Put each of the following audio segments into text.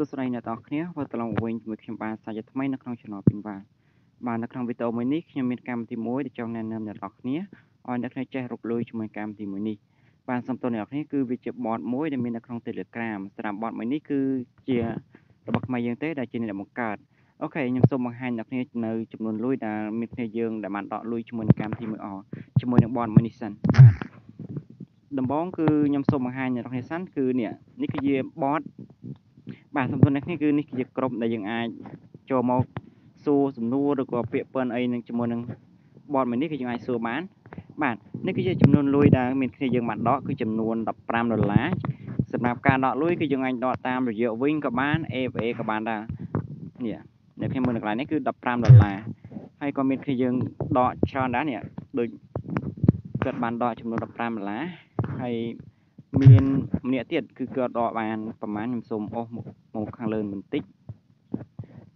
សួស្តីអ្នកទាំងអស់គ្នាវិលត្រឡប់មកវិញជាមួយខ្ញុំបានសាជាថ្មីនៅក្នុង Channel ពីបាននៅក្នុងវីដេអូមួយនេះខ្ញុំមានកម្មវិធីមួយដែលចង់ណែនាំអ្នកទាំងអស់គ្នាឲ្យអ្នកគ្នាចេះរកលុយជាមួយកម្មវិធីមួយនេះបានសូមទោសអ្នកទាំងអស់គ្នាគឺវាជា bot មួយដែលមាននៅក្នុង Telegram សម្រាប់ bot មួយនេះគឺជារបស់ខ្មែរយើងទេដែលជាអ្នកបង្កើតអូខេខ្ញុំសូមបង្ហាញអ្នកគ្នានៅចំនួនលុយដែលមានគ្នាយើងដែលបានដកលុយជាមួយនឹងកម្មវិធីមួយជាមួយនឹង bot មួយនេះសិនដំបូងគឺខ្ញុំសូមបង្ហាញអ្នកទាំងអស់គ្នាសិនគឺនេះគឺជា bot បាទសំទោសអ្នកនេះគឺនេះគឺជាក្រុមដែលយើងអាចចូលមកសួរសំណួរឬក៏ពាក្យពេនអីនឹងជាមួយនឹង bot មួយនេះគឺយើងអាចសួរបានបាទនេះគឺជាចំនួនលុយដែលមានគ្នាយើងបានដកគឺចំនួន$15សម្រាប់ការដកលុយគឺយើងអាចដកតាមរយៈ Wing ក៏បាន AFA ក៏បានដែរនេះអ្នកខ្ញុំមើលនៅកន្លែងនេះគឺ$15ហើយក៏មានគ្នាយើងដកច្រើនដែរនេះដូចគាត់បានដកចំនួន$15ហើយមានម្នាក់ទៀតគឺគាត់ដកបានប្រហែលខ្ញុំសូមអូសមកខាងលើបន្តិច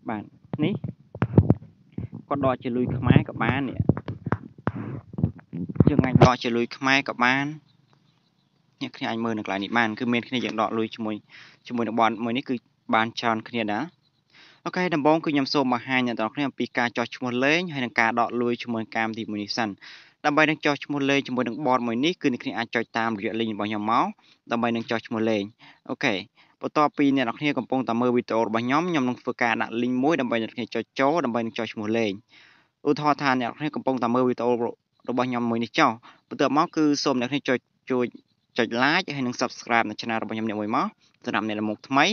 បាទនេះគាត់ដកជាលុយខ្មែរក៏បាននេះយើងអាចដកជាលុយខ្មែរក៏បានអ្នកគ្នាអាចមើលនៅកន្លែងនេះបានគឺមានគ្នាយើងដកលុយជាមួយនឹង bot មួយនេះគឺបានច្រើនគ្នាដែរអូខេដំបូងគឺខ្ញុំសូមបង្ហាញអ្នកទាំងអស់គ្នាអំពីការចោះឈ្មោះលេងហើយនឹងការដកលុយជាមួយកម្មវិធីមួយនេះសិនដើម្បីនឹងចោះឈ្មោះលេងជាមួយនឹង bot មួយនេះគឺអ្នកគ្នាអាចចុចតាមរយៈ link របស់ខ្ញុំមកដើម្បីនឹងចោះឈ្មោះលេងអូខេបន្ទាប់ពីអ្នកនរគ្នាកំពុងតែមើលវីដេអូរបស់ខ្ញុំនឹងធ្វើការដាក់ link មួយដើម្បីអ្នកគ្នាចុចចូលដើម្បីនឹងចោះឈ្មោះលេងឧទាហរណ៍ថាអ្នកនរគ្នាកំពុងតែមើលវីដេអូរបស់ខ្ញុំមួយនេះចោះបន្ទាប់មកគឺសូមអ្នកគ្នាជួយចុច like ហើយនឹង subscribe នៅ channel របស់ខ្ញុំនេះមួយមកសម្រាប់អ្នកមកថ្មី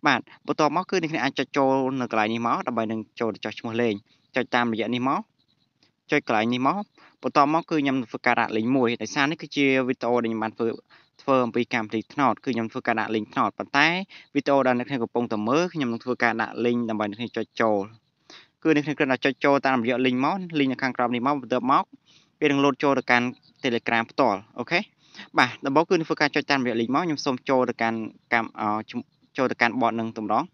បាទបន្ទាប់មកគឺអ្នកគ្នាអាចចុចចូលនៅកន្លែងនេះមកដើម្បីនឹងចូលទៅចោះឈ្មោះលេងចុចតាមរយៈនេះមកចុចកន្លែងនេះមកបន្ទាប់មកគឺខ្ញុំធ្វើការដាក់ link មួយដោយសារនេះគឺជាវីដេអូដែលខ្ញុំបានធ្វើអំពីកម្មវិធីថ្នោតគឺខ្ញុំធ្វើការដាក់ link ថ្នោតប៉ុន្តែវីដេអូដែលអ្នកគ្នាកំពុងតែមើលខ្ញុំនឹងធ្វើការដាក់ link ដើម្បីអ្នកគ្នាចុចចូលគឺអ្នកគ្នាគ្រាន់តែចុចចូលតាមរយៈ link មក link នៅខាងក្រោមនេះមកបន្ទាប់មកវានឹង load ចូលទៅកាន់ Telegram ផ្ទាល់អូខេបាទដំបូងគឺនឹងធ្វើការចុចតាមរយៈ link មកខ្ញុំសូមចូលទៅកាន់ចូលទៅកាន់ bot នឹងម្ដង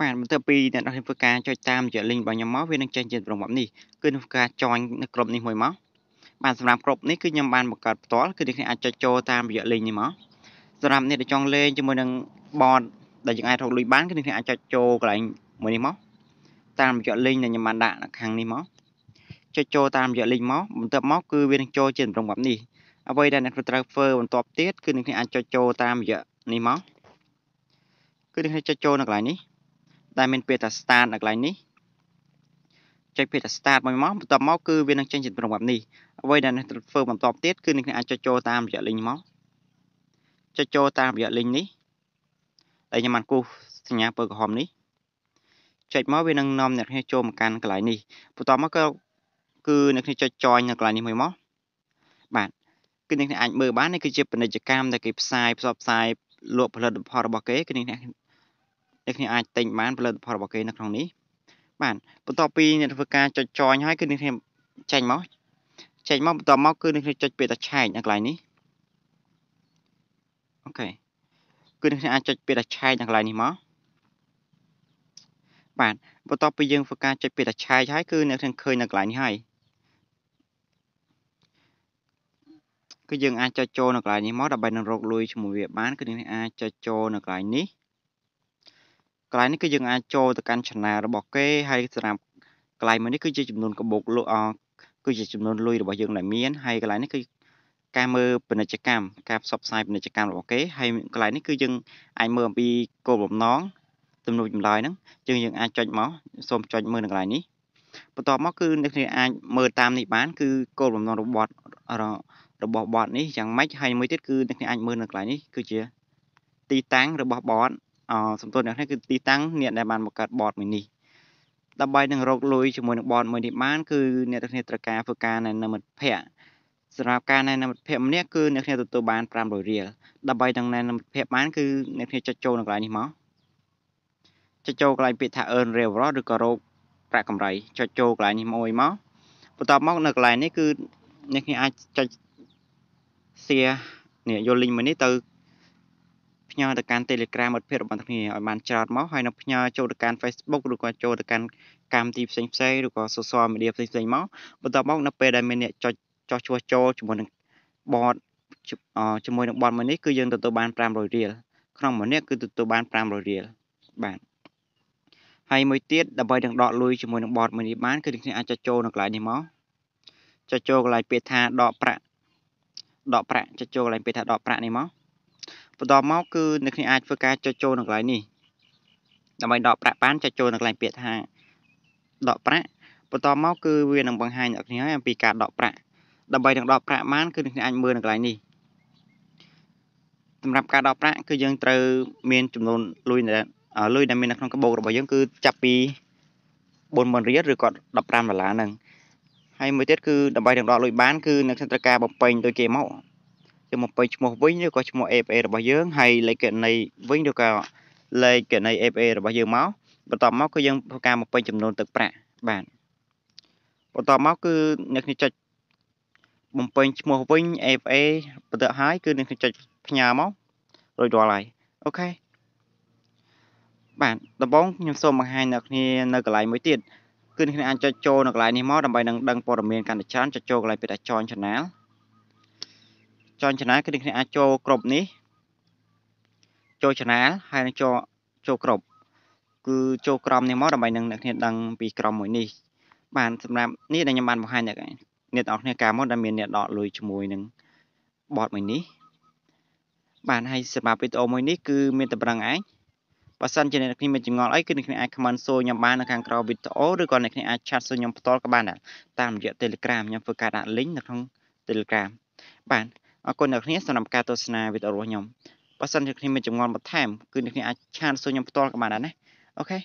បាទបន្ទាប់ពីអ្នកនរធ្វើការចុចតាមរយៈ link របស់ខ្ញុំមកវានឹងចេញជាប្រព័ន្ធនេះគឺនឹងធ្វើការ join នៅក្រុមនេះមួយមកបាទសម្រាប់ក្រុមនេះគឺខ្ញុំបានបង្កើតផ្ទាល់គឺអ្នកអាចចុចចូលតាមរយៈ link នេះមកសម្រាប់អ្នកដែលចង់លេងជាមួយនឹង bot ដែលយើងអាចរកលុយបានគឺអ្នកអាចចុចចូលកន្លែងមួយនេះមកតាមរយៈ link ដែលខ្ញុំបានដាក់នៅខាងនេះមកចុចចូលតាមរយៈ link មកបន្ទាប់មកគឺវានឹងចូលជាប្រព័ន្ធនេះអ្វីដែលអ្នកត្រូវធ្វើបន្ទាប់ទៀតគឺអ្នកអាចចុចចូលតាមរយៈនេះមកគឺអ្នកចុចចូលនៅកន្លែងនេះដែលមានពាក្យថា start នៅកន្លែងនេះចុចពាក្យថា start មួយមកបន្ទាប់មកគឺវានឹងចេញជាប្រព័ន្ធនេះអ្វីដែលអ្នកត្រូវធ្វើបន្ទាប់ទៀតគឺអ្នកអាចចុចចូលតាមរយៈ link មកចុចចូលតាមរយៈ link នេះដែលខ្ញុំបានគូសសញ្ញាពណ៌ក្រហមនេះចុចមកវានឹងនាំអ្នកគ្នាចូលមកកាន់កន្លែងនេះបន្ទាប់មកគឺអ្នកគ្នាចុច join នៅកន្លែងនេះមួយមកបាទគឺអ្នកគ្នាអាចមើលបាននេះគឺជាពាណិជ្ជកម្មដែលគេផ្សព្វផ្សាយលក់ផលិតផលរបស់គេគឺអ្នកគ្នាអាចទិញបានផលិតផលរបស់គេនៅក្នុងនេះបាទបន្ទាប់ពីអ្នកធ្វើការចុច join ហើយគឺអ្នកគ្នាចេញមកបន្ទាប់មកគឺអ្នកគ្នាចុចពាក្យថាឆែកនៅកន្លែងនេះអូខេគឺអ្នកគ្នាអាចចុចពាក្យថាឆែកនៅកន្លែងនេះមកបាទបន្ទាប់ពីយើងធ្វើការចុចពាក្យថាឆែកហើយគឺអ្នកគ្នាឃើញនៅកន្លែងនេះហើយគឺយើងអាចចុចចូលនៅកន្លែងនេះមកដើម្បីនឹងរកលុយជាមួយវាបានគឺអ្នកអាចចុចចូលនៅកន្លែងនេះកន្លែងនេះគឺយើងអាចចូលទៅកាន់ channel របស់គេហើយសម្រាប់កន្លែងមួយនេះគឺជាចំនួនកបោកលក់គឺជាចំនួនលុយរបស់យើងដែលមានហើយកន្លែងនេះគឺការមើលពាណិជ្ជកម្មការផ្សព្វផ្សាយពាណិជ្ជកម្មរបស់គេហើយកន្លែងនេះគឺយើងអាចមើលអំពីគោលបំណងទំនួលចម្លើយហ្នឹងយើងអាចចុចមកសូមចុចមើលនៅកន្លែងនេះបន្ទាប់មកគឺអ្នកគ្នាអាចមើលតាមនេះបានគឺគោលបំណងរបស់ bot នេះយ៉ាងម៉េចហើយមួយទៀតគឺអ្នកគ្នាអាចមើលនៅកន្លែងនេះគឺជាទីតាំងរបស់ bot សំទោសអ្នកនេះគឺទីតាំងអ្នកដែលបានបង្កើត bot មួយនេះដើម្បីនឹងរកលុយជាមួយនឹង bot មួយនេះបានគឺអ្នកទាំងគ្នាត្រូវការធ្វើការណែនាំមិត្តភ័ក្តិសម្រាប់ការណែនាំមិត្តភ័ក្តិម្នាក់គឺអ្នកគ្នាទទួលបាន500រៀលដើម្បីនឹងណែនាំមិត្តភ័ក្តិបានគឺអ្នកគ្នាចុចចូលនៅកន្លែងនេះមកចុចចូលកន្លែងពាក្យថា earn reward ឬក៏រកប្រាក់កម្រៃចុចចូលកន្លែងនេះមួយមកបន្ទាប់មកនៅកន្លែងនេះគឺអ្នកគ្នាអាចចុច share នេះយក link មួយនេះទៅផ្ញើទៅកាន់ Telegram មិត្តភ័ក្តិរបស់អ្នកគ្នាឲ្យបានច្រើនមកហើយនឹងផ្ញើចូលទៅកាន់ Facebook ឬក៏ចូលទៅកាន់កម្មវិធីផ្សេងឬក៏ social media ផ្សេងមកបន្ទាប់មកនៅពេលដែលមានអ្នកចុចចោះឈ្មោះចូលជាមួយនឹង bot ជាមួយនឹង bot មួយនេះគឺយើងទទួលបាន500រៀល ក្នុងមួយនាក់គឺទទួលបាន500រៀលបាទហើយមួយទៀតដើម្បីនឹងដកលុយជាមួយនឹងបតមួយនេះបានគឺអ្នកគ្នាអាចចុចចូលនៅកន្លែងនេះមកចុចចូលកន្លែងពាក្យថាដកប្រាក់ចុចចូលកន្លែងពាក្យថាដកប្រាក់នេះមកបន្តមកគឺអ្នកគ្នាអាចធ្វើការចុចចូលនៅកន្លែងនេះដើម្បីដកប្រាក់បានចុចចូលនៅកន្លែងពាក្យថាដកប្រាក់បន្តមកគឺវានឹងបង្ហាញអ្នកគ្នាអំពីការដកប្រាក់ដើម្បីនឹងដកប្រាក់បានគឺអ្នកគ្នាអាចមើលនៅកន្លែងនេះសម្រាប់ការដកប្រាក់គឺយើងត្រូវមានចំនួនលុយដែលមាននៅក្នុងកាបូបរបស់យើងគឺចាប់ពី40000រៀលឬក៏$15ហ្នឹងហើយមួយទៀតគឺដើម្បីនឹងដកលុយបានគឺអ្នកត្រូវការបំពេញដូចគេមកយើងបំពេញឈ្មោះវិញឬក៏ឈ្មោះ AFA របស់យើងហើយលេខគណនីវិញឬក៏លេខគណនី AFA របស់យើងមកបន្ទាប់មកគឺយើងធ្វើការបំពេញចំនួនទឹកប្រាក់បាទបន្ទាប់មកគឺអ្នកចុចបំពេញឈ្មោះវិញ AFA បន្ទាប់ហើយគឺអ្នកចុចផ្ញើមករួចរាល់ហើយអូខេបាទដំបូងខ្ញុំសូមបង្ហាញអ្នកគ្នានៅកន្លែងមួយទៀតគឺអ្នកអាចចុចចូលនៅកន្លែងនេះមកដើម្បីនឹងដឹងព័ត៌មានកាន់តែច្រើនចុចចូលកន្លែងពាក្យថា Join Channel គឺអ្នកអាចចូលក្រុមនេះចូល Channel ហើយនឹងចូលក្រុមគឺចូលក្រុមនេះមកដើម្បីនឹងអ្នកគ្នាដឹងពីក្រុមមួយនេះបាទសម្រាប់នេះដែលខ្ញុំបានបង្ហាញអ្នកនរគ្នាកាលមកដែលមានអ្នកដកលុយជាមួយនឹងបតមួយនេះបាទហើយសម្រាប់វីដេអូមួយនេះគឺមានតែប្រឹងឯងបើសិនជាអ្នកគ្នាមានចម្ងល់អីគឺអ្នកគ្នាអាច comment សួរខ្ញុំបាននៅខាងក្រោមវីដេអូឬក៏អ្នកគ្នាអាច chat សួរខ្ញុំផ្ទាល់ក៏បានដែរតាមរយៈ Telegram ខ្ញុំធ្វើការដាក់ link នៅក្នុង Telegram បាទអរគុណអ្នកគ្នាសម្រាប់ការទស្សនាវីដេអូរបស់ខ្ញុំបើសិនជាអ្នកគ្នាមានចម្ងល់បន្ថែមគឺអ្នកគ្នាអាច chat សួរខ្ញុំផ្ទាល់ក៏បានដែរណាអូខេ